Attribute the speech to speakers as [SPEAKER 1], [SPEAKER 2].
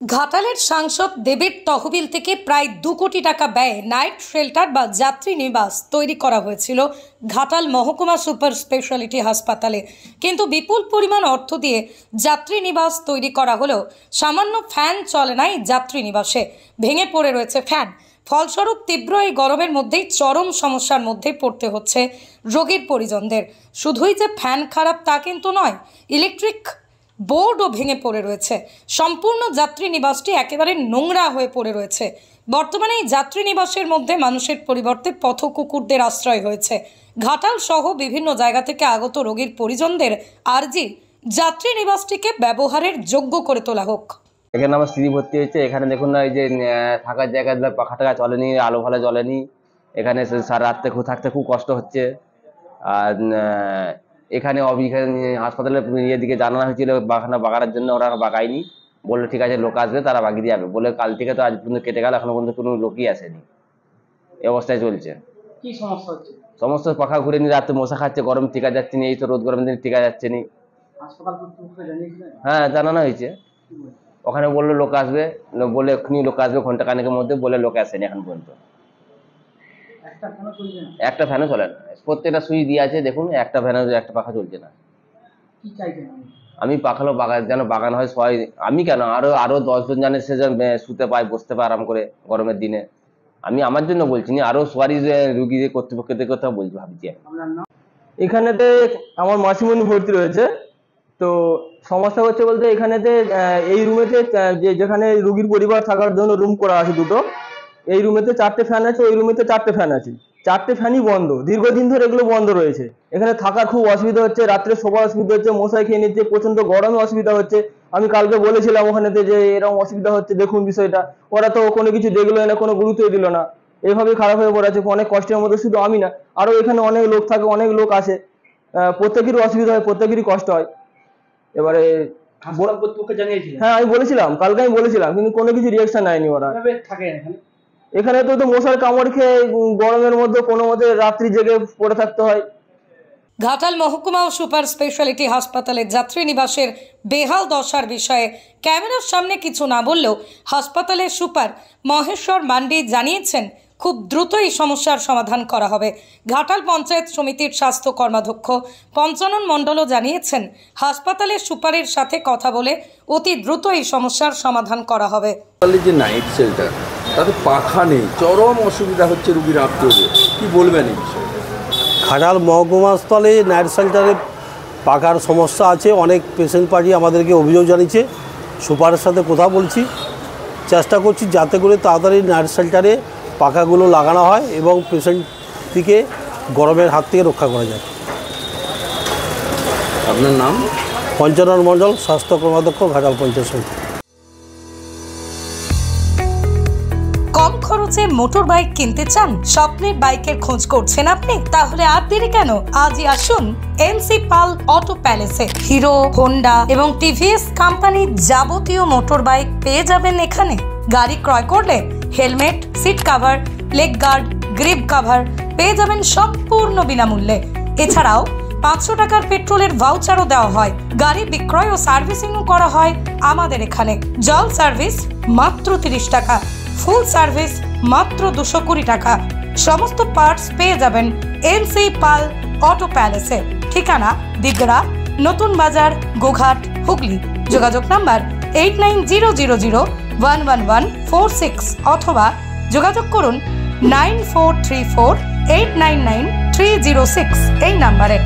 [SPEAKER 1] ঘাটালের সাংসদ দেবের তহবিল থেকে প্রায় 2 কোটি টাকা ব্যয়ে নাইট শেল্টার বা যাত্রী নিবাস তৈরি করা হয়েছিল ঘাটাল মহকুমা সুপার স্পেশালিটি হাসপাতালে। কিন্তু বিপুল পরিমাণ অর্থ দিয়ে যাত্রী নিবাস তৈরি করা হলেও সামান্য ফ্যান চলে না এই যাত্রী নিবাসে, ভেঙে পড়ে রয়েছে ফ্যান। ফলস্বরূপ তীব্র এই গরমের মধ্যেই চরম সমস্যার মধ্যে পড়তে হচ্ছে রোগীর পরিজনদের। শুধুই যে ফ্যান খারাপ তা কিন্তু নয়, ইলেকট্রিক বোর্ডও ভেঙে পড়ে রয়েছে। সম্পূর্ণ যাত্রী নিবাসটি একেবারে নোংরা হয়ে পড়ে রয়েছে। বর্তমানে এই যাত্রী নিবাসের মধ্যে মানুষের পরিবর্তে পথ কুকুরদের আশ্রয় হয়েছে। ঘাটাল সহ বিভিন্ন জায়গা থেকে আগত রোগীর পরিজনদের আর্জি যাত্রী নিবাসটিকে ব্যবহারের যোগ্য করে তোলা হোক।
[SPEAKER 2] এখানে আমার স্ত্রী ভর্তি হয়েছে। এখানে দেখুন না, এই যে থাকার জায়গা পাখা টাকা চলেনি, আলো ভালো জ্বলেনি। এখানে সারা রাত্রে থাকতে খুব কষ্ট হচ্ছে। আর এখানে হাসপাতালে এদিকে জানানো হয়েছিল বাগানোর জন্য, ওরা বাগায়নি। বললো ঠিক আছে, লোক আসবে, তারা বাগিয়ে যাবে বলে। কাল থেকে তো আজ পর্যন্ত কেটে গেল, এখনো পর্যন্ত কোনো লোকই আসেনি। এই অবস্থায় চলছে। কি সমস্যা হচ্ছে? সমস্যা পাখা ঘুরে নি, রাত্রে মশা খাচ্ছে, গরম টিকা যাচ্ছে না। এই তো রোদ গরম দিন টিকা যাচ্ছে না। হ্যাঁ, জানানো হয়েছে। ওখানে বললো লোক আসবে, বলে এক্ষুনি লোক আসবে ঘন্টা খানেকের মধ্যে, বলে লোক আসেনি এখন পর্যন্ত। একটা ফ্যানও চলে না। প্রত্যেকটা সুইচ দিয়ে আছে, দেখুন একটা ফ্যানও, একটা পাখা চলছে না। আমি পাখালো যেন বাগান হয় সবাই, আমি কেন আরো 10 জন জানে, সে যেন শুতে পায়, বসতে পায় আরাম করে গরমের দিনে। আমি আমার জন্য বলছি না, আরো সবারই রুগী কর্তৃপক্ষদের কথা বলছি, ভাবছি।
[SPEAKER 3] এখানেতে আমার মাসিমণি ভর্তি রয়েছে। তো সমস্যা হচ্ছে বলতে, এখানেতে এই রুমেতে যেখানে রুগীর পরিবার থাকার জন্য রুম করা আছে দুটো, এই রুমেতে 4টে ফ্যান আছে, ওই রুমেতে 4টে ফ্যান আছে। 4টে ফ্যানই বন্ধ, দীর্ঘদিন ধরে এগুলো বন্ধ রয়েছে। এখানে থাকার খুব অসুবিধা হচ্ছে, রাত্রে শোবার অসুবিধা হচ্ছে, মশাই খেয়ে নিচ্ছে, প্রচন্ড গরমে অসুবিধা হচ্ছে। আমি কালকে বলেছিলাম ওখানেতে যে এরকম অসুবিধা হচ্ছে, দেখুন বিষয়টা। ওরা তো কোনো কিছু দেখলো না, কোনো গুরুত্বই দিল না। এইভাবেই খারাপ হয়ে পড়েছে, অনেক কষ্টের মধ্যে। শুধু আমি না, আরো এখানে অনেক লোক থাকে, অনেক লোক আসে, প্রত্যেকেরই অসুবিধা হয়, প্রত্যেকেরই কষ্ট হয়। এবারে হ্যাঁ, আমি বলেছিলাম, কালকে আমি বলেছিলাম, কিন্তু কোনো কিছু রিয়াকশন নেয়নি ওরা। এখানে তো মশার কামড় খেয়ে গরমের মধ্যে কোনো মতে রাত্রি জেগে পড়ে থাকতে হয়।
[SPEAKER 1] ঘাটাল মহকুমা ও সুপার স্পেশালিটি হাসপাতালের যাত্রী নিবাসের বেহাল দশার বিষয়ে ক্যামেরার সামনে কিছু না বললেও হাসপাতালের সুপার মহেশ্বর মান্ডি জানিয়েছেন খুব দ্রুত এই সমস্যার সমাধান করা হবে। ঘাটাল পঞ্চায়েত সমিতির স্বাস্থ্য কর্মাধ্যক্ষ পঞ্চানন মণ্ডলও জানিয়েছেন হাসপাতালের সুপারের সাথে কথা বলে অতি দ্রুত এই সমস্যার সমাধান করা হবে।
[SPEAKER 4] যে নাইট শেল্টার, তাতে পাখা নেই, চরম অসুবিধা হচ্ছে রুগীর আত্মীয়দের, কি বলবেন এই বিষয়ে?
[SPEAKER 5] ঘাটাল মহকুমা স্থলে নাইট শেল্টারে পাখার সমস্যা আছে। অনেক পেশেন্ট পার্টি আমাদেরকে অভিযোগ জানিয়েছে। সুপারের সাথে কথা বলছি, চেষ্টা করছি যাতে করে তাড়াতাড়ি নাইট শেল্টারে পাখাগুলো লাগানো হয় এবং পেশেন্টটিকে গরমের হাত থেকে রক্ষা করা যায়।
[SPEAKER 4] আপনার নাম?
[SPEAKER 5] পঞ্চানন মণ্ডল, স্বাস্থ্য কর্মাধ্যক্ষ, ঘাটাল পঞ্চায়েত সমিতি।
[SPEAKER 1] কম খরচে মোটর বাইক কিনতে চান? স্বপ্নের বাইকের খোঁজ করছেন আপনি? তাহলে আর দেরি কেন, আজই আসুন এনসি পাল অটো প্যালেসে। হিরো, হোন্ডা এবং টিভিএস কোম্পানির যাবতীয় মোটর বাইক পেয়ে যাবেন এখানে। গাড়ি ক্রয় করলে helmet, seat cover, leg guard, grip cover পেয়ে যাবেন সম্পূর্ণ বিনামূল্যে। এছাড়াও 500 টাকার পেট্রোলের ভাউচারও দেওয়া হয়। গাড়ি বিক্রয় ও সার্ভিসিংও করা হয় আমাদের এখানে। জল সার্ভিস মাত্র 30 টাকা, ফুল সার্ভিস মাত্র 220 টাকা। সমস্ত পার্টস পেয়ে যাবেন এনসি পাল অটো প্যালেসে। ঠিকানা দিগড়া, নতুন বাজার, গোঘাট, হুগলি। যোগাযোগ নাম্বার 8900011146 অথবা যোগাযোগ করুন 9434899306 এই নাম্বারে।